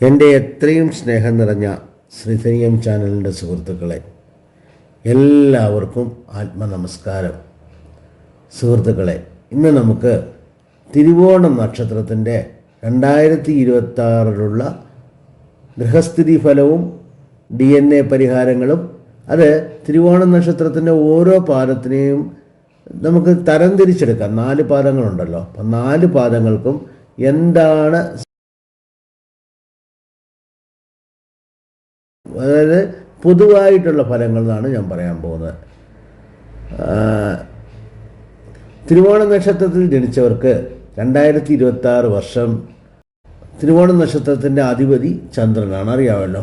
എൻ്റെ എത്രയും സ്നേഹം നിറഞ്ഞ ശ്രീധന്യം ചാനലിൻ്റെ സുഹൃത്തുക്കളെ, എല്ലാവർക്കും ആത്മനമസ്കാരം. സുഹൃത്തുക്കളെ, ഇന്ന് നമുക്ക് തിരുവോണം നക്ഷത്രത്തിൻ്റെ 2026 ഗൃഹസ്ഥിതി ഫലവും DNA പരിഹാരങ്ങളും, അത് തിരുവോണം നക്ഷത്രത്തിൻ്റെ ഓരോ പാദത്തിനെയും നമുക്ക് തരംതിരിച്ചെടുക്കാം. 4 പാദങ്ങളുണ്ടല്ലോ, അപ്പം 4 പാദങ്ങൾക്കും എന്താണ്, അതായത് പൊതുവായിട്ടുള്ള ഫലങ്ങൾ എന്നാണ് ഞാൻ പറയാൻ പോകുന്നത്. തിരുവോണ നക്ഷത്രത്തിൽ ജനിച്ചവർക്ക് 2026 വർഷം തിരുവോണ നക്ഷത്രത്തിൻ്റെ അധിപതി ചന്ദ്രനാണ്, അറിയാമല്ലോ.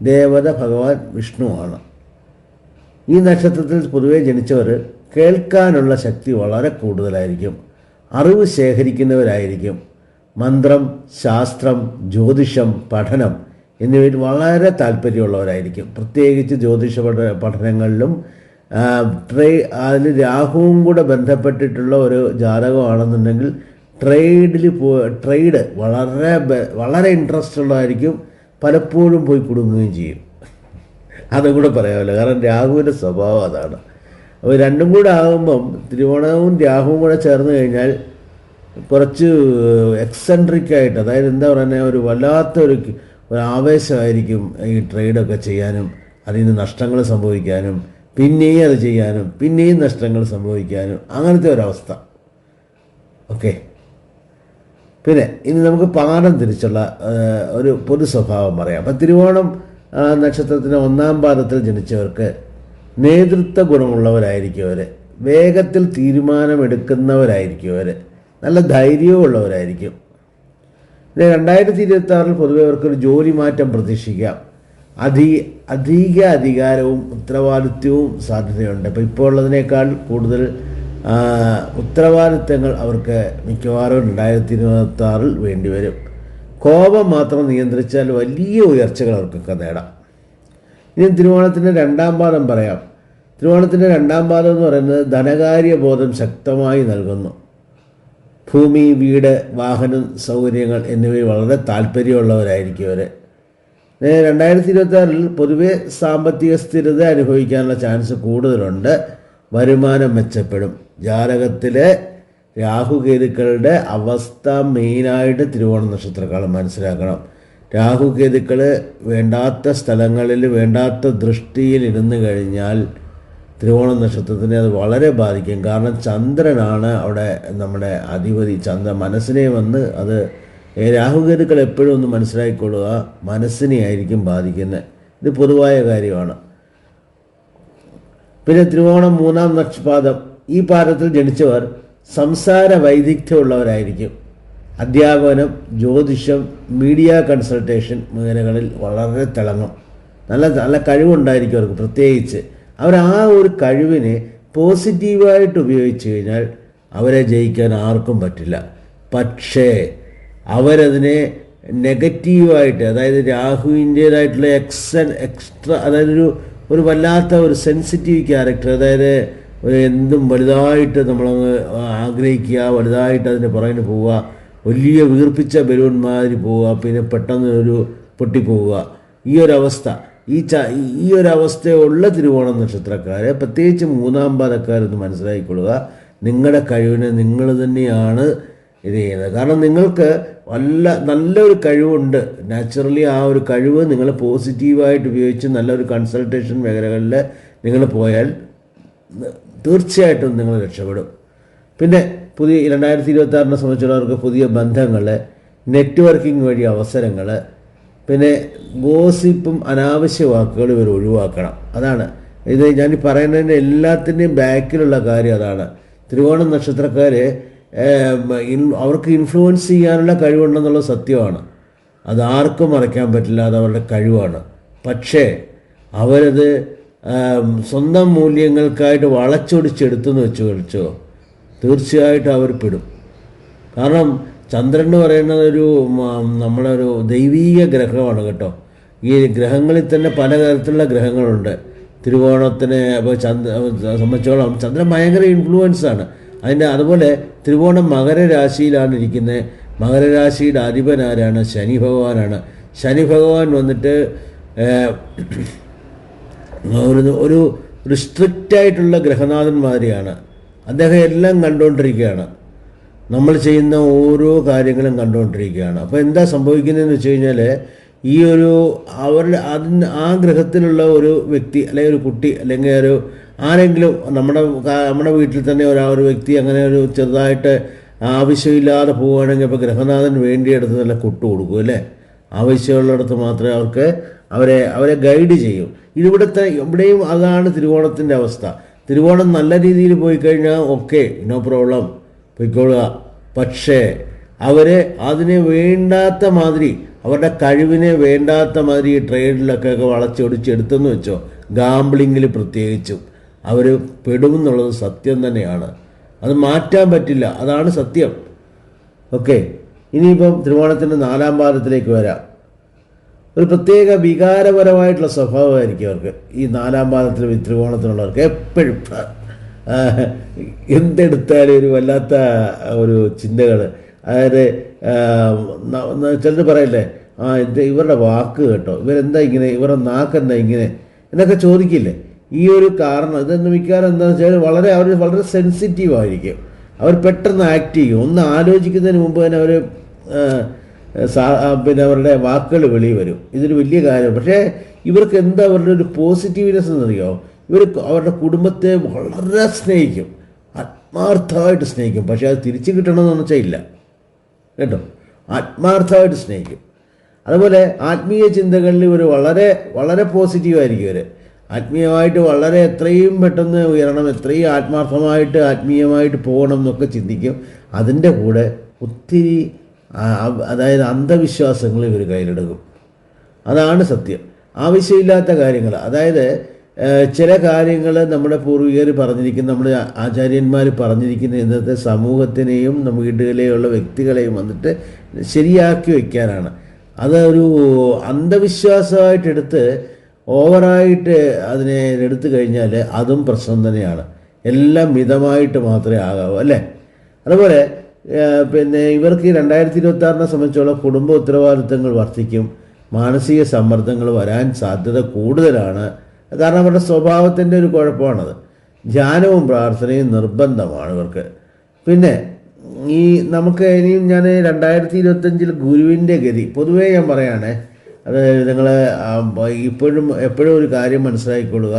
ദേവത ഭഗവാൻ വിഷ്ണുവാണ്. ഈ നക്ഷത്രത്തിൽ പൊതുവെ ജനിച്ചവർ കേൾക്കാനുള്ള ശക്തി വളരെ കൂടുതലായിരിക്കും, അറിവ് ശേഖരിക്കുന്നവരായിരിക്കും. മന്ത്രം, ശാസ്ത്രം, ജ്യോതിഷം, പഠനം എന്നിവയിൽ വളരെ താല്പര്യമുള്ളവരായിരിക്കും. പ്രത്യേകിച്ച് ജ്യോതിഷ പഠനങ്ങളിലും അതിൽ രാഹുവും കൂടെ ബന്ധപ്പെട്ടിട്ടുള്ള ഒരു ജാതകമാണെന്നുണ്ടെങ്കിൽ ട്രേഡ് വളരെ ഇൻട്രസ്റ്റ് ഉള്ളതായിരിക്കും. പലപ്പോഴും പോയി കുടുങ്ങുകയും ചെയ്യും. അതും കൂടെ പറയാമല്ലോ, കാരണം രാഹുവിൻ്റെ സ്വഭാവം അതാണ്. അപ്പോൾ രണ്ടും കൂടെ ആകുമ്പം, തിരുവോണവും രാഹുവും കൂടെ ചേർന്ന് കഴിഞ്ഞാൽ കുറച്ച് എക്സെൻട്രിക്കായിട്ട്, അതായത് എന്താ പറയുക, ഒരു വല്ലാത്തൊരു ആവേശമായിരിക്കും ഈ ട്രേഡൊക്കെ ചെയ്യാനും, അതിൽ നിന്ന് നഷ്ടങ്ങൾ സംഭവിക്കാനും, പിന്നെയും അത് ചെയ്യാനും, പിന്നെയും നഷ്ടങ്ങൾ സംഭവിക്കാനും, അങ്ങനത്തെ ഒരവസ്ഥ. ഓക്കെ, പിന്നെ ഇനി നമുക്ക് പാദം തിരിച്ചുള്ള ഒരു പൊതു സ്വഭാവം പറയാം. അപ്പം തിരുവോണം നക്ഷത്രത്തിൻ്റെ 1-ാം പാദത്തിൽ ജനിച്ചവർക്ക് നേതൃത്വ ഗുണമുള്ളവരായിരിക്കും. അവർ വേഗത്തിൽ തീരുമാനമെടുക്കുന്നവരായിരിക്കും. അവർ നല്ല ധൈര്യമുള്ളവരായിരിക്കും. 2026 പൊതുവെ അവർക്കൊരു ജോലി മാറ്റം പ്രതീക്ഷിക്കാം. അധിക അധികാരവും ഉത്തരവാദിത്വവും സാധ്യതയുണ്ട്. അപ്പോൾ ഇപ്പോൾ ഉള്ളതിനേക്കാൾ കൂടുതൽ ഉത്തരവാദിത്തങ്ങൾ അവർക്ക് മിക്കവാറും 2026 വേണ്ടിവരും. കോപം മാത്രം നിയന്ത്രിച്ചാൽ വലിയ ഉയർച്ചകൾ അവർക്കൊക്കെ നേടാം. ഇനി തിരുവോണത്തിൻ്റെ 2-ാം പാദം പറയാം. തിരുവോണത്തിൻ്റെ 2-ാം പാദം എന്ന് പറയുന്നത് ധനകാര്യബോധം ശക്തമായി നൽകുന്നു. ഭൂമി, വീട്, വാഹനം, സൗകര്യങ്ങൾ എന്നിവയിൽ വളരെ താല്പര്യമുള്ളവരായിരിക്കും അവർ. 2026 പൊതുവെ സാമ്പത്തിക സ്ഥിരത അനുഭവിക്കാനുള്ള ചാൻസ് കൂടുതലുണ്ട്. വരുമാനം മെച്ചപ്പെടും. ജാതകത്തിലെ രാഹുകേതുക്കളുടെ അവസ്ഥ മെയിനായിട്ട് തിരുവോണ നക്ഷത്രക്കാർ മനസ്സിലാക്കണം. രാഹുകേതുക്കൾ വേണ്ടാത്ത സ്ഥലങ്ങളിൽ വേണ്ടാത്ത ദൃഷ്ടിയിൽ ഇരുന്ന് കഴിഞ്ഞാൽ തിരുവോണ നക്ഷത്രത്തിനെ അത് വളരെ ബാധിക്കും. കാരണം ചന്ദ്രനാണ് അവിടെ നമ്മുടെ അധിപതി. മനസ്സിനെ വന്ന് അത് രാഹുകേതുക്കൾ എപ്പോഴും ഒന്ന് മനസ്സിലാക്കിക്കൊള്ളുക, മനസ്സിനെ ആയിരിക്കും ബാധിക്കുന്നത്. ഇത് പൊതുവായ കാര്യമാണ്. പിന്നെ തിരുവോണം 3-ാം പാദം, ഈ പാദത്തിൽ ജനിച്ചവർ സംസാര വൈദഗ്ധ്യമുള്ളവരായിരിക്കും. അധ്യാപനം, ജ്യോതിഷം, മീഡിയ കൺസൾട്ടേഷൻ മേഖലകളിൽ വളരെ തിളങ്ങും. നല്ല കഴിവുണ്ടായിരിക്കും അവർക്ക്. പ്രത്യേകിച്ച് അവർ ആ ഒരു കഴിവിനെ പോസിറ്റീവായിട്ട് ഉപയോഗിച്ച് കഴിഞ്ഞാൽ അവരെ ജയിക്കാൻ ആർക്കും പറ്റില്ല. പക്ഷേ അവരതിനെ നെഗറ്റീവായിട്ട്, അതായത് രാഹുവിൻ്റേതായിട്ടുള്ള എക്സ്ട്രാ, അതായത് ഒരു വല്ലാത്ത ഒരു സെൻസിറ്റീവ് ക്യാരക്ടർ, അതായത് എന്തും വലുതായിട്ട് നമ്മളങ്ങ് ആഗ്രഹിക്കുക, വലുതായിട്ട് അതിൻ്റെ പുറകിന് പോവുക, വലിയ വീർപ്പിച്ച ബലൂൺ മാതിരി പോവുക, പിന്നെ പെട്ടെന്ന് ഒരു പൊട്ടിപ്പോവുക, ഈ ഒരവസ്ഥയുള്ള തിരുവോണം നക്ഷത്രക്കാരെ, പ്രത്യേകിച്ച് 3-ാം പാദക്കാരെന്ന് മനസ്സിലാക്കിക്കൊള്ളുക. നിങ്ങളുടെ കഴിവിനെ നിങ്ങൾ തന്നെയാണ് ഇത് ചെയ്യുന്നത്. കാരണം നിങ്ങൾക്ക് നല്ലൊരു കഴിവുണ്ട്. നാച്ചുറലി ആ ഒരു കഴിവ് നിങ്ങൾ പോസിറ്റീവായിട്ട് ഉപയോഗിച്ച് നല്ലൊരു കൺസൾട്ടേഷൻ മേഖലകളിൽ നിങ്ങൾ പോയാൽ തീർച്ചയായിട്ടും നിങ്ങൾ രക്ഷപ്പെടും. പിന്നെ 2026 സംബന്ധിച്ചുള്ളവർക്ക് പുതിയ ബന്ധങ്ങൾ, നെറ്റ്വർക്കിംഗ് വഴി അവസരങ്ങൾ, പിന്നെ ഗോസിപ്പും അനാവശ്യ വാക്കുകൾ ഇവർ ഒഴിവാക്കണം. അതാണ് ഇത് ഞാൻ പറയുന്നതിൻ്റെ എല്ലാത്തിൻ്റെയും ബാക്കിലുള്ള കാര്യം അതാണ്. തിരുവോണം നക്ഷത്രക്കാർ അവർക്ക് ഇൻഫ്ലുവൻസ് ചെയ്യാനുള്ള കഴിവുണ്ടെന്നുള്ള സത്യമാണ്. അത് ആർക്കും മറയ്ക്കാൻ പറ്റില്ല, അത് അവരുടെ കഴിവാണ്. പക്ഷേ അവരത് സ്വന്തം മൂല്യങ്ങൾക്കായിട്ട് വളച്ചൊടിച്ചെടുത്തെന്ന് വെച്ചോ തീർച്ചയായിട്ടും അവർ പെടും. കാരണം ചന്ദ്രൻ എന്ന് പറയുന്നത് നമ്മളൊരു ദൈവീക ഗ്രഹമാണ് കേട്ടോ. ഈ ഗ്രഹങ്ങളിൽ തന്നെ പലതരത്തിലുള്ള ഗ്രഹങ്ങളുണ്ട്. തിരുവോണത്തിന് ഇപ്പോൾ സംബന്ധിച്ചോളം ചന്ദ്രൻ ഭയങ്കര ഇൻഫ്ലുവൻസാണ്. അതുപോലെ തിരുവോണം മകരരാശിയിലാണ് ഇരിക്കുന്നത്. മകരരാശിയുടെ അധിപൻ ആരാണ്? ശനി ഭഗവാനാണ്. ശനി ഭഗവാൻ വന്നിട്ട് ഒരു സ്ട്രിക്റ്റായിട്ടുള്ള ഗ്രഹനാഥൻ മാതിരിയാണ്. അദ്ദേഹം എല്ലാം കണ്ടുകൊണ്ടിരിക്കുകയാണ്, നമ്മൾ ചെയ്യുന്ന ഓരോ കാര്യങ്ങളും കണ്ടുകൊണ്ടിരിക്കുകയാണ്. അപ്പോൾ എന്താ സംഭവിക്കുന്നതെന്ന് വെച്ച് കഴിഞ്ഞാൽ, ഈ ഒരു ആ ഗ്രഹത്തിലുള്ള ഒരു വ്യക്തി അല്ലെങ്കിൽ ഒരു കുട്ടി അല്ലെങ്കിൽ ഒരു ആരെങ്കിലും നമ്മുടെ വീട്ടിൽ തന്നെ ഒരു വ്യക്തി അങ്ങനെ ഒരു ചെറുതായിട്ട് ആവശ്യമില്ലാതെ പോവുകയാണെങ്കിൽ ഇപ്പോൾ ഗ്രഹനാഥൻ വേണ്ടിയെടുത്ത് നല്ല കൊട്ടു കൊടുക്കും അല്ലേ. ആവശ്യമുള്ളിടത്ത് മാത്രമേ അവരെ ഗൈഡ് ചെയ്യും. ഇവിടെയും അതാണ് തിരുവോണത്തിൻ്റെ അവസ്ഥ. തിരുവോണം നല്ല രീതിയിൽ പോയി കഴിഞ്ഞാൽ ഓക്കെ, നോ പ്രോബ്ലം, പൊയ്ക്കൊള്ളുക. പക്ഷേ അതിനെ വേണ്ടാത്ത മാതിരി, അവരുടെ കഴിവിനെ വേണ്ടാത്ത മാതിരി ഈ ട്രേഡിലൊക്കെ വളച്ചൊടിച്ചെടുത്തെന്ന് വെച്ചോ, ഗാംബ്ലിങ്ങിൽ പ്രത്യേകിച്ചും അവർ പെടുമെന്നുള്ളത് സത്യം തന്നെയാണ്. അത് മാറ്റാൻ പറ്റില്ല, അതാണ് സത്യം. ഓക്കെ, ഇനിയിപ്പം തിരുവോണത്തിൻ്റെ 4-ാം പാദത്തിലേക്ക് വരാം. ഒരു പ്രത്യേക വികാരപരമായിട്ടുള്ള സ്വഭാവമായിരിക്കും അവർക്ക്. ഈ 4-ാം പാദത്തിൽ തിരുവോണത്തിനുള്ളവർക്ക് എപ്പോഴും എന്തെടുത്താലും ഒരു വല്ലാത്ത ഒരു ചിന്തകൾ. അതായത് ചിലർ പറയില്ലേ, ഇവരുടെ വാക്ക് കേട്ടോ, ഇവരെന്താ ഇങ്ങനെ, ഇവരുടെ നാക്കെന്താ ഇങ്ങനെ എന്നൊക്കെ ചോദിക്കില്ലേ. ഈ ഒരു കാരണം ഇതെന്ന് മിക്കവാറും എന്താണെന്ന് വെച്ചാൽ അവർ വളരെ സെൻസിറ്റീവ് ആയിരിക്കും. അവർ പെട്ടെന്ന് ആക്ട് ചെയ്യും. ഒന്ന് ആലോചിക്കുന്നതിന് മുമ്പ് തന്നെ അവർ പിന്നെ അവരുടെ വാക്കുകൾ വെളി വരും. ഇതൊരു വലിയ കാര്യം. പക്ഷേ ഇവർക്ക് എന്താ അവരുടെ ഒരു പോസിറ്റീവ്നെസ് എന്നറിയോ, ഇവർ അവരുടെ കുടുംബത്തെ വളരെ സ്നേഹിക്കും, ആത്മാർത്ഥമായിട്ട് സ്നേഹിക്കും. പക്ഷേ അത് തിരിച്ചു കിട്ടണമെന്ന് വെച്ചാൽ ഇല്ല കേട്ടോ, ആത്മാർത്ഥമായിട്ട് സ്നേഹിക്കും. അതുപോലെ ആത്മീയ ചിന്തകളിൽ ഇവർ വളരെ വളരെ പോസിറ്റീവായിരിക്കും. ഇവർ ആത്മീയമായിട്ട് വളരെ എത്രയും പെട്ടെന്ന് ഉയരണം, എത്രയും ആത്മാർത്ഥമായിട്ട് ആത്മീയമായിട്ട് പോകണം എന്നൊക്കെ ചിന്തിക്കും. അതിൻ്റെ കൂടെ ഒത്തിരി അതായത് അന്ധവിശ്വാസങ്ങൾ ഇവർ കയ്യിലെടുക്കും. അതാണ് സത്യം. ആവശ്യമില്ലാത്ത കാര്യങ്ങൾ, അതായത് ചില കാര്യങ്ങൾ നമ്മുടെ പൂർവികർ പറഞ്ഞിരിക്കുന്ന, നമ്മുടെ ആചാര്യന്മാർ പറഞ്ഞിരിക്കുന്ന ഇന്നത്തെ സമൂഹത്തിനെയും നമ്മുടെ വീടുകളിലെയുള്ള വ്യക്തികളെയും വന്നിട്ട് ശരിയാക്കി വയ്ക്കാനാണ്. അതൊരു അന്ധവിശ്വാസമായിട്ടെടുത്ത് ഓവറായിട്ട് അതിനെ എടുത്തു കഴിഞ്ഞാൽ അതും പ്രശ്നം തന്നെയാണ്. എല്ലാം മിതമായിട്ട് മാത്രമേ ആകാവൂ അല്ലേ. അതുപോലെ പിന്നെ ഇവർക്ക് 2026 സംബന്ധിച്ചോളം കുടുംബ ഉത്തരവാദിത്തങ്ങൾ വർദ്ധിക്കും. മാനസിക സമ്മർദ്ദങ്ങൾ വരാൻ സാധ്യത കൂടുതലാണ്. കാരണം അവരുടെ സ്വഭാവത്തിൻ്റെ ഒരു കുഴപ്പമാണത്. ധ്യാനവും പ്രാർത്ഥനയും നിർബന്ധമാണ് ഇവർക്ക്. പിന്നെ നമുക്ക് ഇനിയും ഞാൻ 2025 ഗുരുവിൻ്റെ ഗതി പൊതുവേ ഞാൻ പറയുകയാണേ, അത് നിങ്ങൾ എപ്പോഴും ഒരു കാര്യം മനസ്സിലാക്കിക്കൊള്ളുക,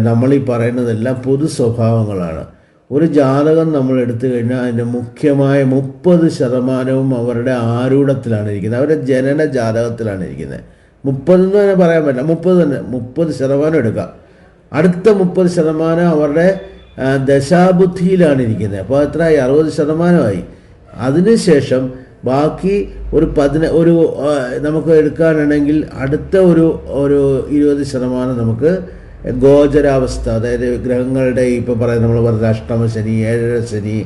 നമ്മളീ പറയുന്നതെല്ലാം പൊതു സ്വഭാവങ്ങളാണ്. ഒരു ജാതകം നമ്മൾ എടുത്തു കഴിഞ്ഞാൽ അതിൻ്റെ മുഖ്യമായ 30% അവരുടെ ആരൂഢത്തിലാണ് ഇരിക്കുന്നത്, അവരുടെ ജനന ജാതകത്തിലാണ് ഇരിക്കുന്നത്. 30 എന്ന് തന്നെ പറയാൻ പറ്റില്ല, 30% എടുക്കാം. അടുത്ത 30% അവരുടെ ദശാബുദ്ധിയിലാണ് ഇരിക്കുന്നത്. അപ്പോൾ എത്രയായി? 60%. അതിനുശേഷം ബാക്കി ഒരു നമുക്ക് എടുക്കാനാണെങ്കിൽ അടുത്ത ഒരു 20% നമുക്ക് ഗോചരാവസ്ഥ, അതായത് ഗ്രഹങ്ങളുടെ ഇപ്പോൾ പറയുന്നത് നമ്മൾ പറഞ്ഞ അഷ്ടമശനി, 7ര ശനി,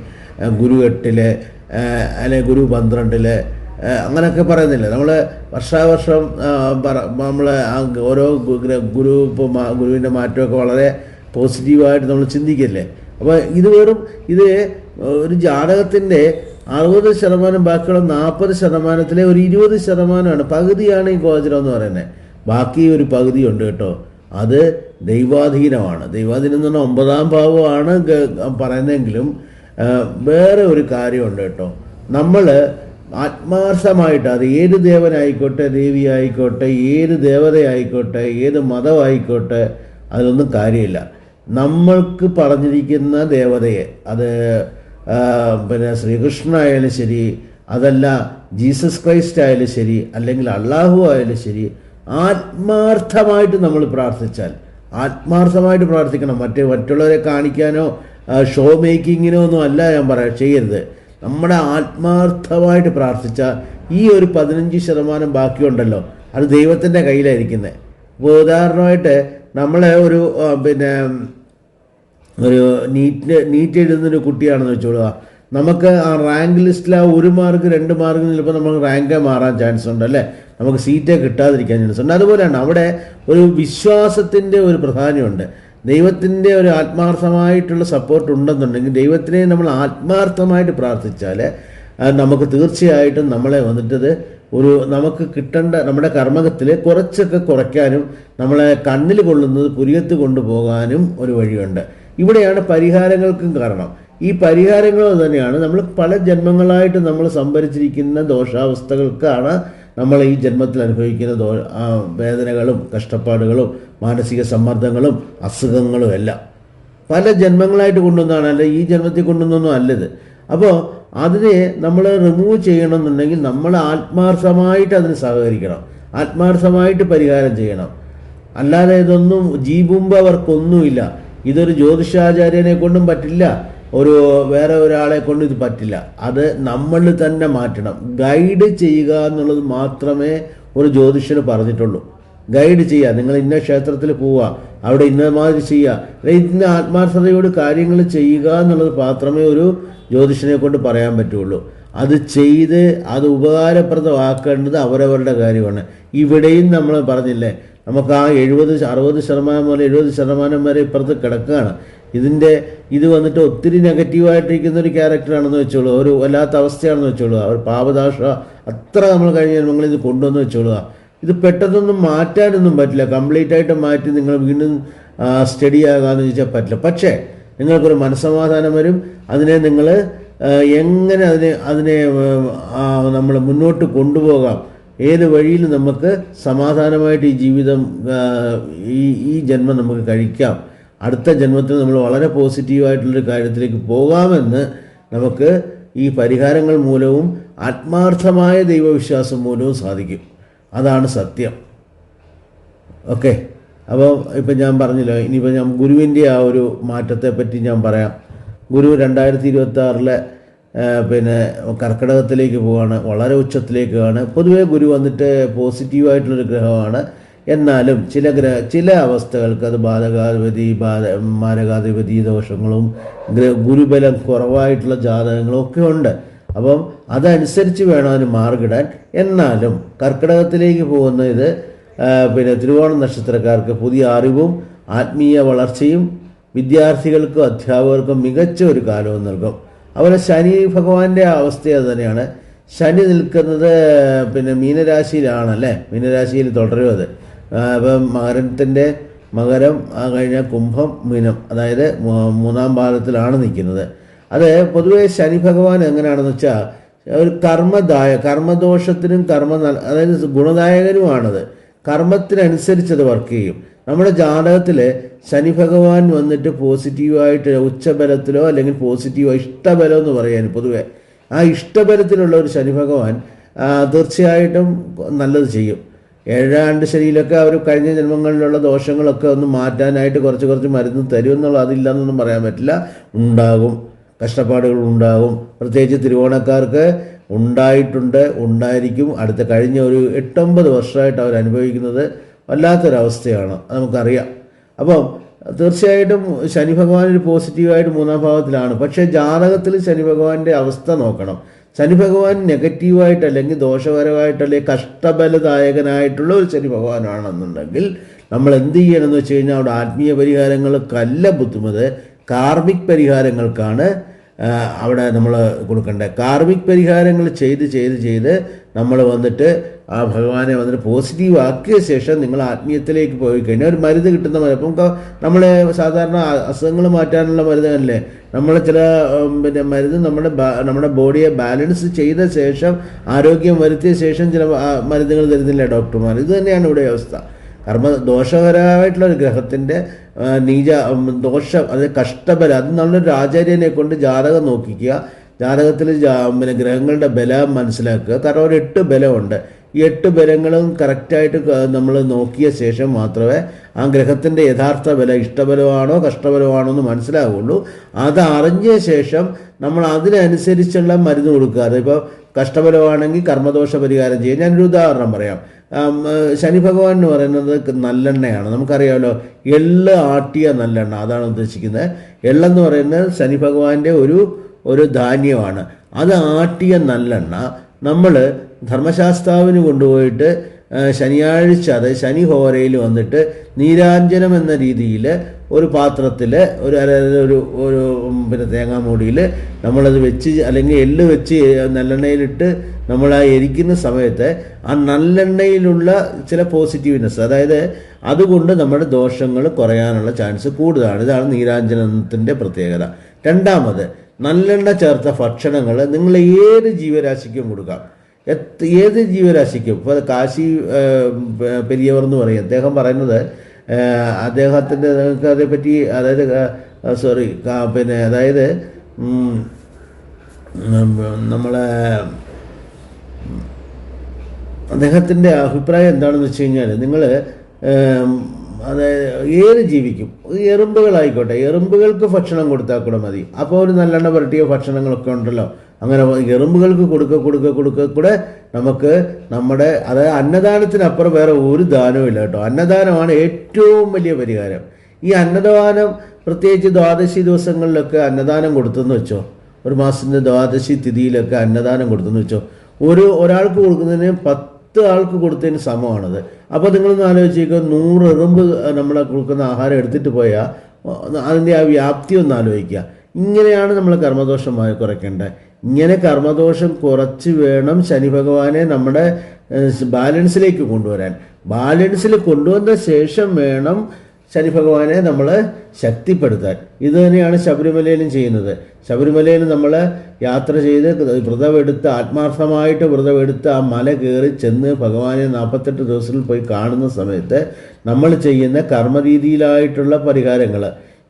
ഗുരു 8 അല്ലെങ്കിൽ ഗുരു 12 അങ്ങനെയൊക്കെ പറയുന്നില്ല. നമ്മൾ വർഷാവർഷം നമ്മൾ ഓരോ ഇപ്പോൾ ഗുരുവിൻ്റെ മാറ്റമൊക്കെ വളരെ പോസിറ്റീവായിട്ട് നമ്മൾ ചിന്തിക്കില്ലേ. അപ്പോൾ ഇത് ഒരു ജാതകത്തിൻ്റെ 60% ബാക്കിയുള്ള 40%-ലെ ഒരു 20%, പകുതിയാണ് ഈ ഗോചരം എന്ന് പറയുന്നത്. ബാക്കി ഒരു പകുതിയുണ്ട് കേട്ടോ, അത് ദൈവാധീനമാണ്. ദൈവാധീനം എന്ന് പറഞ്ഞാൽ 9-ാം ഭാവമാണ് പറയുന്നതെങ്കിലും വേറെ ഒരു കാര്യമുണ്ട് കേട്ടോ. നമ്മൾ ആത്മാർത്ഥമായിട്ട്, അത് ഏത് ദേവനായിക്കോട്ടെ, ദേവിയായിക്കോട്ടെ, ഏത് ദേവതയായിക്കോട്ടെ, ഏത് മതമായിക്കോട്ടെ, അതിലൊന്നും കാര്യമില്ല. നമ്മൾക്ക് പറഞ്ഞിരിക്കുന്ന ദേവതയെ, അത് പിന്നെ ശ്രീകൃഷ്ണൻ ആയാലും ശരി, അതല്ല ജീസസ് ക്രൈസ്റ്റ് ആയാലും ശരി, അല്ലെങ്കിൽ അള്ളാഹു ആയാലും ശരി, ആത്മാർത്ഥമായിട്ട് നമ്മൾ പ്രാർത്ഥിച്ചാൽ, ആത്മാർത്ഥമായിട്ട് പ്രാർത്ഥിക്കണം. മറ്റുള്ളവരെ കാണിക്കാനോ ഷോ മേക്കിങ്ങിനോ ഒന്നും അല്ല ഞാൻ ചെയ്യരുത്. നമ്മുടെ ആത്മാർത്ഥമായിട്ട് പ്രാർത്ഥിച്ചാൽ ഈ ഒരു 15% ബാക്കിയുണ്ടല്ലോ, അത് ദൈവത്തിൻ്റെ കയ്യിലായിരിക്കുന്നത്. ഇപ്പോൾ ഉദാഹരണമായിട്ട് നമ്മളെ ഒരു നീറ്റ് എഴുതുന്നൊരു കുട്ടിയാണെന്ന് വെച്ചോളുക. നമുക്ക് ആ റാങ്ക് ലിസ്റ്റിൽ ആ 1 മാർക്ക് 2 മാർക്ക് ചിലപ്പോൾ നമുക്ക് റാങ്ക് മാറാൻ ചാൻസ് ഉണ്ട് അല്ലേ, നമുക്ക് സീറ്റേ കിട്ടാതിരിക്കാൻ ചാൻസ് ഉണ്ട്. അതുപോലെയാണ് അവിടെ ഒരു വിശ്വാസത്തിൻ്റെ ഒരു പ്രാധാന്യമുണ്ട്. ദൈവത്തിൻ്റെ ഒരു ആത്മാർത്ഥമായിട്ടുള്ള സപ്പോർട്ട് ഉണ്ടെന്നുണ്ടെങ്കിൽ, ദൈവത്തിനെ നമ്മൾ ആത്മാർത്ഥമായിട്ട് പ്രാർത്ഥിച്ചാൽ നമുക്ക് തീർച്ചയായിട്ടും നമ്മളെ വന്നിട്ടത് നമുക്ക് കിട്ടേണ്ട നമ്മുടെ കർമ്മത്തിൽ കുറച്ചൊക്കെ കുറയ്ക്കാനും നമ്മളെ കണ്ണിൽ കൊള്ളുന്നത് പുരിയത്ത് കൊണ്ടുപോകാനും ഒരു വഴിയുണ്ട്. ഇവിടെയാണ് പരിഹാരങ്ങൾക്കും കാരണം. ഈ പരിഹാരങ്ങൾ തന്നെയാണ് നമ്മൾ പല ജന്മങ്ങളായിട്ട് നമ്മൾ സംഭരിച്ചിരിക്കുന്ന ദോഷാവസ്ഥകൾക്കാണ് നമ്മൾ ഈ ജന്മത്തിൽ അനുഭവിക്കുന്ന വേദനകളും കഷ്ടപ്പാടുകളും മാനസിക സമ്മർദ്ദങ്ങളും അസുഖങ്ങളും എല്ലാം പല ജന്മങ്ങളായിട്ട് കൊണ്ടുവന്നതാണ്, അല്ല ഈ ജന്മത്തിൽ കൊണ്ടുവന്നൊന്നും അല്ലത്. അപ്പോൾ അതിനെ നമ്മൾ റിമൂവ് ചെയ്യണമെന്നുണ്ടെങ്കിൽ നമ്മൾ ആത്മാർത്ഥമായിട്ട് അതിന് സഹകരിക്കണം, ആത്മാർത്ഥമായിട്ട് പരിഹാരം ചെയ്യണം. അല്ലാതെ ഇതൊന്നും ജീവുമ്പ് അവർക്കൊന്നുമില്ല. ഇതൊരു ജ്യോതിഷാചാര്യനെ കൊണ്ടും പറ്റില്ല, വേറെ ഒരാളെ കൊണ്ടും ഇത് പറ്റില്ല. അത് നമ്മൾ തന്നെ മാറ്റണം. ഗൈഡ് ചെയ്യുക എന്നുള്ളത് മാത്രമേ ഒരു ജ്യോതിഷന് പറഞ്ഞിട്ടുള്ളൂ. ഗൈഡ് ചെയ്യുക, നിങ്ങൾ ഇന്ന ക്ഷേത്രത്തിൽ പോവുക, അവിടെ ഇന്നമാതിരി ചെയ്യുക, ഇന്ന ആത്മാർത്ഥതയോട് കാര്യങ്ങൾ ചെയ്യുക എന്നുള്ളത് മാത്രമേ ഒരു ജ്യോതിഷനെ കൊണ്ട് പറയാൻ പറ്റുള്ളൂ. അത് ചെയ്ത് അത് ഉപകാരപ്രദമാക്കേണ്ടത് അവരവരുടെ കാര്യമാണ്. ഇവിടെയും നമ്മൾ പറഞ്ഞില്ലേ, നമുക്ക് ആ 60% മുതൽ 70% വരെ ഇപ്പുറത്ത് കിടക്കുകയാണ്. ഇത് വന്നിട്ട് ഒത്തിരി നെഗറ്റീവായിട്ടിരിക്കുന്ന ഒരു ക്യാരക്ടറാണെന്ന് വെച്ചോളൂ, ഒരു വല്ലാത്ത അവസ്ഥയാണെന്ന് വെച്ചോളൂ, അവർ പാപദാശ അത്ര നമ്മൾ കഴിഞ്ഞ ജന്മങ്ങളിത് കൊണ്ടുവന്ന് വെച്ചോളുക. ഇത് പെട്ടെന്നൊന്നും മാറ്റാനൊന്നും പറ്റില്ല. കംപ്ലീറ്റ് ആയിട്ട് മാറ്റി നിങ്ങൾ വീണ്ടും സ്റ്റഡി ആകാമെന്ന് ചോദിച്ചാൽ പറ്റില്ല. പക്ഷേ നിങ്ങൾക്കൊരു മനസ്സമാധാനം വരും. അതിനെ നിങ്ങൾ എങ്ങനെ അതിനെ നമ്മൾ മുന്നോട്ട് കൊണ്ടുപോകാം, ഏത് വഴിയിൽ നമുക്ക് സമാധാനമായിട്ട് ഈ ജീവിതം ഈ ജന്മം നമുക്ക് കഴിക്കാം, അടുത്ത ജന്മത്തിൽ നമ്മൾ വളരെ പോസിറ്റീവായിട്ടുള്ളൊരു കാര്യത്തിലേക്ക് പോകാമെന്ന് നമുക്ക് ഈ പരിഹാരങ്ങൾ മൂലവും ആത്മാർത്ഥമായ ദൈവവിശ്വാസം മൂലവും സാധിക്കും. അതാണ് സത്യം. ഓക്കെ, അപ്പോൾ ഇപ്പം ഞാൻ പറഞ്ഞല്ലോ, ഇനിയിപ്പോൾ ഞാൻ ഗുരുവിൻ്റെ ആ ഒരു മാറ്റത്തെ പറ്റി ഞാൻ പറയാം. ഗുരു 2026 കർക്കിടകത്തിലേക്ക് പോവുകയാണ്, വളരെ ഉച്ചത്തിലേക്കാണ്. പൊതുവേ ഗുരു വന്നിട്ട് പോസിറ്റീവായിട്ടുള്ളൊരു ഗ്രഹമാണ്. എന്നാലും ചില അവസ്ഥകൾക്ക് അത് മാരകാധിപതി ദോഷങ്ങളും ഗുരുബലം കുറവായിട്ടുള്ള ജാതകങ്ങളും ഒക്കെ ഉണ്ട്. അപ്പം അതനുസരിച്ച് വേണം അതിന് മാർഗിടാൻ. എന്നാലും കർക്കിടകത്തിലേക്ക് പോകുന്ന ഇത് തിരുവോണ നക്ഷത്രക്കാർക്ക് പുതിയ അറിവും ആത്മീയ വളർച്ചയും വിദ്യാർത്ഥികൾക്കും അധ്യാപകർക്കും മികച്ച ഒരു കാലവും നൽകും. അതുപോലെ ശനി ഭഗവാന്റെ അവസ്ഥ അത് തന്നെയാണ്. ശനി നിൽക്കുന്നത് മീനരാശിയിലാണല്ലേ, മീനരാശിയിൽ തുടരും അത്. അപ്പം മകരം കഴിഞ്ഞാൽ കുംഭം മീനം, അതായത് 3ാം പാദത്തിലാണ് നിൽക്കുന്നത്. അത് പൊതുവേ ശനി ഭഗവാൻ എങ്ങനെയാണെന്ന് വെച്ചാൽ ഒരു കർമ്മദോഷത്തിനും അതായത് ഗുണദായകനുമാണത്. കർമ്മത്തിനനുസരിച്ചത് വർക്ക് ചെയ്യും. നമ്മുടെ ജാതകത്തിൽ ശനി ഭഗവാൻ വന്നിട്ട് പോസിറ്റീവായിട്ട് ഉച്ചബലത്തിലോ അല്ലെങ്കിൽ പോസിറ്റീവോ ഇഷ്ടബലം എന്ന് പറയാൻ പൊതുവെ ആ ഇഷ്ടബലത്തിലുള്ള ഒരു ശനി ഭഗവാൻ തീർച്ചയായിട്ടും നല്ലത് ചെയ്യും. 7 ശനിയിലൊക്കെ അവർ കഴിഞ്ഞ ജന്മങ്ങളിലുള്ള ദോഷങ്ങളൊക്കെ ഒന്ന് മാറ്റാനായിട്ട് കുറച്ച് മരുന്ന് തരുമെന്നുള്ള അതില്ലെന്നൊന്നും പറയാൻ പറ്റില്ല. ഉണ്ടാകും, കഷ്ടപ്പാടുകൾ ഉണ്ടാകും. പ്രത്യേകിച്ച് തിരുവോണക്കാർക്ക് ഉണ്ടായിരിക്കും. കഴിഞ്ഞ ഒരു 8-9 വർഷമായിട്ട് അവർ അനുഭവിക്കുന്നത് വല്ലാത്തൊരവസ്ഥയാണ്, അത് നമുക്കറിയാം. അപ്പം തീർച്ചയായിട്ടും ശനി ഭഗവാൻ ഒരു പോസിറ്റീവായിട്ട് 3ാം ഭാവത്തിലാണ്. പക്ഷേ ജാതകത്തിൽ ശനി ഭഗവാന്റെ അവസ്ഥ നോക്കണം. ശനി ഭഗവാൻ നെഗറ്റീവായിട്ട് അല്ലെങ്കിൽ ദോഷപരമായിട്ടല്ലെങ്കിൽ കഷ്ടബലദായകനായിട്ടുള്ള ഒരു ശനി ഭഗവാനാണെന്നുണ്ടെങ്കിൽ നമ്മൾ എന്ത് ചെയ്യണമെന്ന് വെച്ച് കഴിഞ്ഞാൽ അവിടെ ആത്മീയ പരിഹാരങ്ങൾക്കല്ല ബുദ്ധിമുട്ട്, കാർമിക് പരിഹാരങ്ങൾക്കാണ് അവിടെ നമ്മൾ കൊടുക്കേണ്ടത്. കാർമിക് പരിഹാരങ്ങൾ ചെയ്ത് നമ്മൾ വന്നിട്ട് ആ ഭഗവാനെ വന്നിട്ട് പോസിറ്റീവ് ആക്കിയ ശേഷം നിങ്ങൾ ആത്മീയത്തിലേക്ക് പോയി കഴിഞ്ഞാൽ ഒരു മരുന്ന് കിട്ടുന്ന ഇപ്പം നമ്മളെ സാധാരണ അസുഖങ്ങൾ മാറ്റാനുള്ള മരുന്നല്ലേ, നമ്മൾ ചില മരുന്ന് നമ്മുടെ ബോഡിയെ ബാലൻസ് ചെയ്ത ശേഷം ആരോഗ്യം വരുത്തിയ ശേഷം ചില മരുന്നുകൾ തരുന്നില്ല ഡോക്ടർമാർ. ഇത് തന്നെയാണ് ഇവിടെ അവസ്ഥ. ദോഷകരമായിട്ടുള്ള ഒരു ഗ്രഹത്തിൻ്റെ ദോഷം, അതായത് കഷ്ടബലം, അത് നല്ലൊരു ആചാര്യനെ കൊണ്ട് ജാതകം നോക്കിക്കുക. ജാതകത്തിൽ ഗ്രഹങ്ങളുടെ ബലം മനസ്സിലാക്കുക. കാരണം ഒരു 8 ബലമുണ്ട്. ഈ 8 ബലങ്ങളും കറക്റ്റായിട്ട് നമ്മൾ നോക്കിയ ശേഷം മാത്രമേ ആ ഗ്രഹത്തിൻ്റെ യഥാർത്ഥ ബലം ഇഷ്ടബലമാണോ കഷ്ടബലമാണോ എന്ന് മനസ്സിലാവുള്ളൂ. അത് അറിഞ്ഞ ശേഷം നമ്മൾ അതിനനുസരിച്ചുള്ള മരുന്ന് കൊടുക്കുക. അതിപ്പോൾ കഷ്ടബലമാണെങ്കിൽ കർമ്മദോഷ പരിഹാരം ചെയ്യുക. ഞാനൊരു ഉദാഹരണം പറയാം. ശനി ഭഗവാൻ എന്ന് പറയുന്നത് നല്ലെണ്ണയാണ്. നമുക്കറിയാമല്ലോ, എള്ള് ആട്ടിയ നല്ലെണ്ണ, അതാണ് ഉദ്ദേശിക്കുന്നത്. എള്ളെന്ന് പറയുന്നത് ശനി ഭഗവാന്റെ ഒരു ധാന്യമാണ്. അത് ആട്ടിയ നല്ലെണ്ണ നമ്മൾ ധർമ്മശാസ്താവിന് കൊണ്ടുപോയിട്ട് ശനിയാഴ്ച, അതായത് ശനി ഹോരയിൽ വന്നിട്ട് നീരാഞ്ജനം എന്ന രീതിയിൽ ഒരു പാത്രത്തിൽ ഒരു ഒരു പിന്നെ തേങ്ങാമൂടിയിൽ നമ്മളത് വെച്ച് അല്ലെങ്കിൽ എള്ള് വെച്ച് നല്ലെണ്ണയിലിട്ട് നമ്മൾ ആ എരിക്കുന്ന സമയത്ത് ആ നല്ലെണ്ണയിലുള്ള ചില പോസിറ്റീവ്നെസ്, അതായത് അതുകൊണ്ട് നമ്മുടെ ദോഷങ്ങൾ കുറയാനുള്ള ചാൻസ് കൂടുതലാണ്. ഇതാണ് നീരാഞ്ജനത്തിൻ്റെ പ്രത്യേകത. രണ്ടാമത്, നല്ലെണ്ണ ചേർത്ത ഭക്ഷണങ്ങൾ നിങ്ങൾ ഏത് ജീവരാശിക്കും കൊടുക്കാം. ഏത് ജീവരാശിക്കും. ഇപ്പോൾ കാശി പെരിയവർ എന്ന് പറയും, അദ്ദേഹം പറയുന്നത്, അദ്ദേഹത്തിൻ്റെ നിങ്ങൾക്ക് അതേപ്പറ്റി, അതായത് പിന്നെ അതായത് നമ്മളെ അദ്ദേഹത്തിൻ്റെ അഭിപ്രായം എന്താണെന്ന് വെച്ച് കഴിഞ്ഞാൽ, നിങ്ങൾ അതായത് ഏത് ജീവിക്കും, എറുമ്പുകളായിക്കോട്ടെ, എറുമ്പുകൾക്ക് ഭക്ഷണം കൊടുത്താൽ കൂടെ മതി. അപ്പോൾ ഒരു നല്ലെണ്ണ പുരട്ടിയ ഭക്ഷണങ്ങളൊക്കെ ഉണ്ടല്ലോ, അങ്ങനെ എറുമ്പുകൾക്ക് കൊടുക്ക കൂടെ നമുക്ക് നമ്മുടെ, അതായത് അന്നദാനത്തിനപ്പുറം വേറെ ഒരു ദാനവും ഇല്ല കേട്ടോ. അന്നദാനമാണ് ഏറ്റവും വലിയ പരിഹാരം. ഈ അന്നദാനം പ്രത്യേകിച്ച് ദ്വാദശി ദിവസങ്ങളിലൊക്കെ അന്നദാനം കൊടുത്തെന്ന് വെച്ചോ, ഒരു മാസത്തിൻ്റെ ദ്വാദശി തിഥിയിലൊക്കെ അന്നദാനം കൊടുത്തെന്ന് വെച്ചോ, ഒരാൾക്ക് കൊടുക്കുന്നതിന് 10 ആൾക്ക് കൊടുത്തതിന് സമമാണത്. അപ്പോൾ നിങ്ങളൊന്ന് ആലോചിക്കുക, 100 എറുമ്പ് നമ്മളെ കൊടുക്കുന്ന ആഹാരം എടുത്തിട്ട് പോയാൽ അതിൻ്റെ ആ വ്യാപ്തി ഒന്ന് ആലോചിക്കുക. ഇങ്ങനെയാണ് നമ്മൾ കർമ്മദോഷം കുറയ്ക്കേണ്ടത്. ഇങ്ങനെ കർമ്മദോഷം കുറച്ച് വേണം ശനി ഭഗവാനെ നമ്മുടെ ബാലൻസിലേക്ക് കൊണ്ടുവരാൻ. ബാലൻസിൽ കൊണ്ടുവന്ന ശേഷം വേണം ശനി ഭഗവാനെ നമ്മൾ ശക്തിപ്പെടുത്താൻ. ഇത് തന്നെയാണ് ശബരിമലയിലും ചെയ്യുന്നത്. ശബരിമലയിൽ നമ്മൾ യാത്ര ചെയ്ത് വ്രതമെടുത്ത്, ആത്മാർത്ഥമായിട്ട് വ്രതമെടുത്ത് ആ മല കയറി ചെന്ന് ഭഗവാനെ 48 ദിവസത്തിൽ പോയി കാണുന്ന സമയത്ത് നമ്മൾ ചെയ്യുന്ന കർമ്മരീതിയിലായിട്ടുള്ള പരിഹാരങ്ങൾ,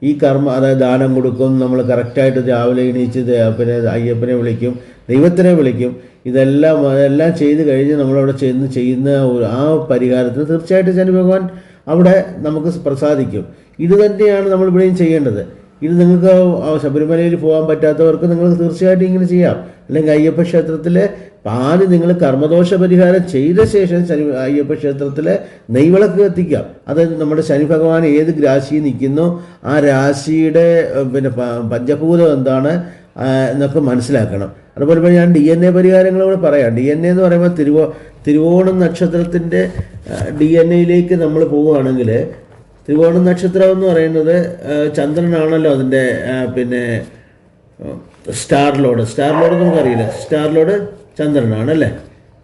ഈ അതായത് ദാനം കൊടുക്കും, നമ്മൾ കറക്റ്റായിട്ട് രാവിലെ എണീച്ച് പിന്നെ അയ്യപ്പനെ വിളിക്കും, ദൈവത്തിനെ വിളിക്കും, ഇതെല്ലാം ചെയ്ത് കഴിഞ്ഞ് നമ്മളവിടെ ചെന്ന് ചെയ്യുന്ന ആ പരിഹാരത്തിന് തീർച്ചയായിട്ടും ശനി ഭഗവാൻ അവിടെ നമുക്ക് പ്രസാദിക്കും. ഇത് തന്നെയാണ് നമ്മൾ ഇവിടെയും ചെയ്യേണ്ടത്. ഇത് നിങ്ങൾക്ക് ശബരിമലയിൽ പോകാൻ പറ്റാത്തവർക്ക് നിങ്ങൾക്ക് തീർച്ചയായിട്ടും ഇങ്ങനെ ചെയ്യാം. അല്ലെങ്കിൽ അയ്യപ്പ ക്ഷേത്രത്തിലെ പാല് നിങ്ങൾ കർമ്മദോഷ പരിഹാരം ചെയ്ത ശേഷം അയ്യപ്പ ക്ഷേത്രത്തിലെ നെയ്വിളക്ക് കത്തിക്കാം. അത് നമ്മുടെ ശനി ഭഗവാൻ ഏത് രാശിയിൽ നിൽക്കുന്നോ ആ രാശിയുടെ പിന്നെ പഞ്ചഭൂതം എന്താണ് എന്നൊക്കെ മനസ്സിലാക്കണം. അതുപോലെ ഞാൻ DNA പരിഹാരങ്ങളോട് പറയാം. DNA എന്ന് പറയുമ്പോൾ തിരുവോണം നക്ഷത്രത്തിൻ്റെ DNA നമ്മൾ പോവുകയാണെങ്കിൽ, തിരുവോണം നക്ഷത്രം എന്ന് പറയുന്നത് ചന്ദ്രനാണല്ലോ അതിൻ്റെ പിന്നെ സ്റ്റാർ ലോഡ് നമുക്കറിയില്ല, സ്റ്റാർ ലോഡ് ചന്ദ്രനാണ് അല്ലേ.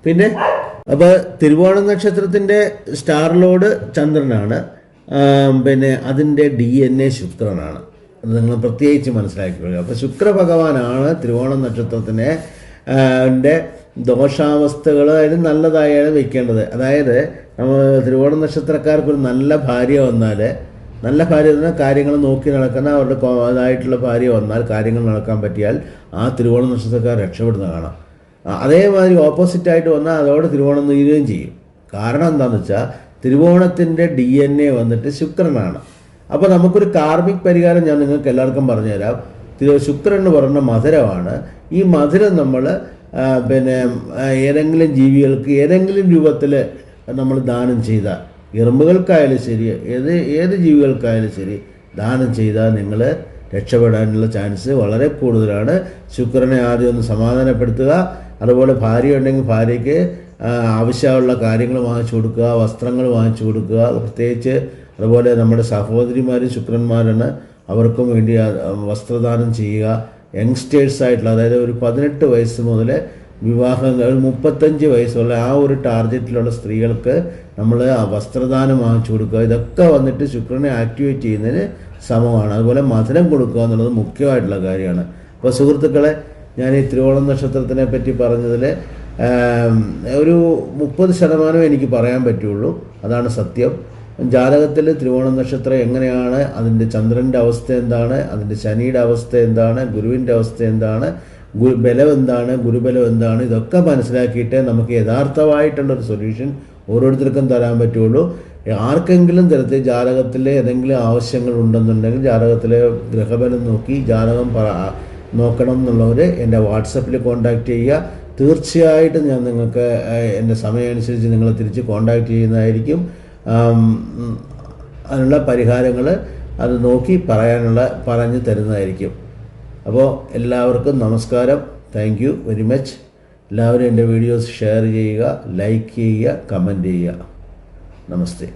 പിന്നെ അപ്പോൾ തിരുവോണം നക്ഷത്രത്തിൻ്റെ സ്റ്റാർ ലോഡ് ചന്ദ്രനാണ്, പിന്നെ അതിൻ്റെ DNA ശുക്രനാണ്. അത് നിങ്ങൾ പ്രത്യേകിച്ച് മനസ്സിലാക്കിക്കൊള്ളുക. അപ്പോൾ ശുക്രഭഗവാനാണ് തിരുവോണം നക്ഷത്രത്തിൻ്റെ ദോഷാവസ്ഥകൾ അതിന് നല്ലതായാണ് വയ്ക്കേണ്ടത്. അതായത് നമ്മൾ തിരുവോണം നക്ഷത്രക്കാർക്കൊരു നല്ല ഭാര്യ വന്നാൽ, നല്ല ഭാര്യ എന്നാൽ കാര്യങ്ങൾ നോക്കി നടക്കുന്ന അവരുടെ അതായിട്ടുള്ള ഭാര്യ വന്നാൽ, കാര്യങ്ങൾ നടക്കാൻ പറ്റിയാൽ ആ തിരുവോണം നക്ഷത്രക്കാർ രക്ഷപ്പെടുന്ന കാണാം. അതേമാതിരി ഓപ്പോസിറ്റായിട്ട് വന്നാൽ അതോടെ തിരുവോണം നീരുകയും ചെയ്യും. കാരണം എന്താണെന്ന് വെച്ചാൽ തിരുവോണത്തിൻ്റെ DNA വന്നിട്ട് ശുക്രനാണ്. അപ്പോൾ നമുക്കൊരു കാർമിക് പരിഹാരം ഞാൻ നിങ്ങൾക്ക് എല്ലാവർക്കും പറഞ്ഞുതരാം. ശുക്രൻ എന്ന് പറയുന്ന മധുരമാണ്. ഈ മധുരം നമ്മൾ പിന്നെ ഏതെങ്കിലും ജീവികൾക്ക് ഏതെങ്കിലും രൂപത്തിൽ നമ്മൾ ദാനം ചെയ്താൽ, എറുമ്പുകൾക്കായാലും ശരി, ഏത് ജീവികൾക്കായാലും ശരി, ദാനം ചെയ്താൽ നിങ്ങൾ രക്ഷപ്പെടാനുള്ള ചാൻസ് വളരെ കൂടുതലാണ്. ശുക്രനെ ആദ്യം ഒന്ന് സമാധാനപ്പെടുത്തുക. അതുപോലെ ഭാര്യ ഉണ്ടെങ്കിൽ ഭാര്യയ്ക്ക് ആവശ്യമുള്ള കാര്യങ്ങൾ വാങ്ങിച്ചു കൊടുക്കുക, വസ്ത്രങ്ങൾ വാങ്ങിച്ചു കൊടുക്കുക. പ്രത്യേകിച്ച് അതുപോലെ നമ്മുടെ സഹോദരിമാരും ശുക്രന്മാരാണ്, അവർക്കും വേണ്ടി വസ്ത്രദാനം ചെയ്യുക. യങ്സ്റ്റേഴ്സായിട്ടുള്ള, അതായത് ഒരു 18 വയസ്സ് മുതൽ വിവാഹം 35 വയസ്സുള്ള ആ ഒരു ടാർഗറ്റിലുള്ള സ്ത്രീകൾക്ക് നമ്മൾ വസ്ത്രദാനം വാങ്ങിച്ചു കൊടുക്കുക. ഇതൊക്കെ വന്നിട്ട് ശുക്രനെ ആക്ടിവേറ്റ് ചെയ്യുന്നതിന് സമമാണ്. അതുപോലെ മധുരം കൊടുക്കുക എന്നുള്ളത് മുഖ്യമായിട്ടുള്ള കാര്യമാണ്. അപ്പോൾ സുഹൃത്തുക്കളെ, ഞാൻ ഈ തിരുവോണം നക്ഷത്രത്തിനെ പറ്റി പറഞ്ഞതിൽ ഒരു 30% എനിക്ക് പറയാൻ പറ്റുള്ളൂ. അതാണ് സത്യം. ജാതകത്തിൽ തിരുവോണം നക്ഷത്രം എങ്ങനെയാണ്, അതിൻ്റെ ചന്ദ്രൻ്റെ അവസ്ഥ എന്താണ്, അതിൻ്റെ ശനിയുടെ അവസ്ഥ എന്താണ്, ഗുരുവിൻ്റെ അവസ്ഥ എന്താണ്, ബലം എന്താണ്, ഗുരുബലം എന്താണ്, ഇതൊക്കെ മനസ്സിലാക്കിയിട്ട് നമുക്ക് യഥാർത്ഥമായിട്ടുള്ളൊരു സൊല്യൂഷൻ ഓരോരുത്തർക്കും തരാൻ പറ്റുള്ളൂ. ആർക്കെങ്കിലും തരത്തിൽ ജാതകത്തിൽ ഏതെങ്കിലും ആവശ്യങ്ങൾ ഉണ്ടെന്നുണ്ടെങ്കിൽ ജാതകത്തിലെ ഗ്രഹബലം നോക്കി ജാതകം നോക്കണം എന്നുള്ളവർ എൻ്റെ വാട്സപ്പിൽ കോൺടാക്റ്റ് ചെയ്യുക. തീർച്ചയായിട്ടും ഞാൻ നിങ്ങൾക്ക് എൻ്റെ സമയമനുസരിച്ച് നിങ്ങളെ തിരിച്ച് കോൺടാക്റ്റ് ചെയ്യുന്നതായിരിക്കും. അതിനുള്ള പരിഹാരങ്ങൾ അത് നോക്കി പറഞ്ഞു തരുന്നതായിരിക്കും. അപ്പോൾ എല്ലാവർക്കും നമസ്കാരം. Thank you very much. എല്ലാവരും എൻ്റെ വീഡിയോസ് ഷെയർ ചെയ്യുക, ലൈക്ക് ചെയ്യുക, കമൻറ്റ് ചെയ്യുക. നമസ്തേ.